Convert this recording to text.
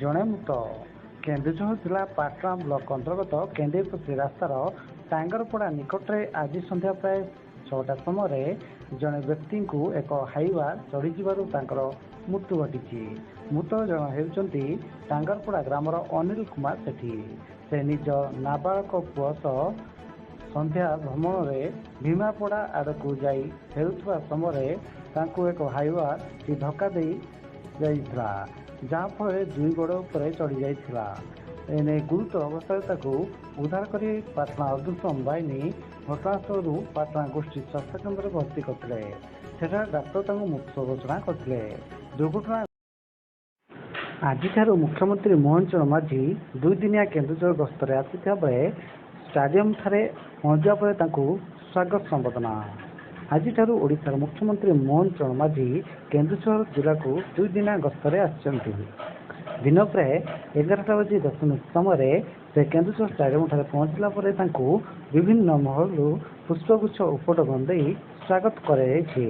ଜଣେ ମୃତ। କେନ୍ଦୁଝର ଜିଲ୍ଲା ପାଟଣା ବ୍ଲକ ଅନ୍ତର୍ଗତ କେନ୍ଦୁପୋଷି ରାସ୍ତାର ଟାଙ୍ଗରପଡ଼ା ନିକଟରେ ଆଜି ସନ୍ଧ୍ୟା ପ୍ରାୟ 6ଟା ସମୟରେ ଜଣେ ବ୍ୟକ୍ତିଙ୍କୁ ଏକ ହାଇୱା ଚଢ଼ିଯିବାରୁ ତାଙ୍କର ମୃତ୍ୟୁ ଘଟିଛି। ମୃତ ଜଣ ହେଉଛନ୍ତି ଟାଙ୍ଗରପଡ଼ା ଗ୍ରାମର ଅନିଲ କୁମାର ସେଠୀ। ସେ ନିଜ ନାବାଳକ ପୁଅ ସହ ସନ୍ଧ୍ୟା ଭ୍ରମଣରେ ଭୀମାପଡ଼ା ଆଡ଼କୁ ଯାଇ ହେଉଥିବା ସମୟରେ ତାଙ୍କୁ ଏକ ହାଇୱାଟି ଧକ୍କା ଦେଇ ଯାଇଥିଲା, ଯାହାଫଳରେ ଦୁଇ ଗୋଡ଼ ଉପରେ ଚଢ଼ି ଯାଇଥିଲା। ଏନେଇ ଗୁରୁତର ଅବସ୍ଥାରେ ତାକୁ ଉଦ୍ଧାର କରି ପାଟଣା ଅଗ୍ନିଶମ ବାହିନୀ ଘଟଣାସ୍ଥଳରୁ ପାଟଣା ଗୋଷ୍ଠୀ ସ୍ୱାସ୍ଥ୍ୟକେନ୍ଦ୍ରରେ ଭର୍ତ୍ତି କରିଥିଲେ। ସେଠାରେ ଡାକ୍ତର ତାଙ୍କୁ ମୃତ ଘୋଷଣା କରିଥିଲେ। ଦୁର୍ଘଟଣା ଆଜିଠାରୁ ମୁଖ୍ୟମନ୍ତ୍ରୀ ମୋହନ ଚରଣ ମାଝୀ 2 ଦିନିଆ କେନ୍ଦୁଝର ଗସ୍ତରେ ଆସିଥିବା ବେଳେ ଷ୍ଟାଡିୟମଠାରେ ପହଞ୍ଚିବା ପରେ ତାଙ୍କୁ ସ୍ୱାଗତ ସମ୍ବର୍ଦ୍ଧନା। ଆଜିଠାରୁ ଓଡ଼ିଶାର ମୁଖ୍ୟମନ୍ତ୍ରୀ ମୋହନ ଚରଣ ମାଝୀ କେନ୍ଦୁଝର ଜିଲ୍ଲାକୁ 2 ଦିନିଆ ଗସ୍ତରେ ଆସିଛନ୍ତି। ଦିନ ପ୍ରାୟ 11ଟା ବାଜି 10 ମିନିଟ୍ ସମୟରେ ସେ କେନ୍ଦୁଝର ଷ୍ଟାଡିୟମଠାରେ ପହଞ୍ଚିଲା ପରେ ତାଙ୍କୁ ବିଭିନ୍ନ ମହଲରୁ ପୁଷ୍ପଗୁଚ୍ଛ ଉପଟ ବନ୍ଦେଇ ସ୍ୱାଗତ କରାଯାଇଛି।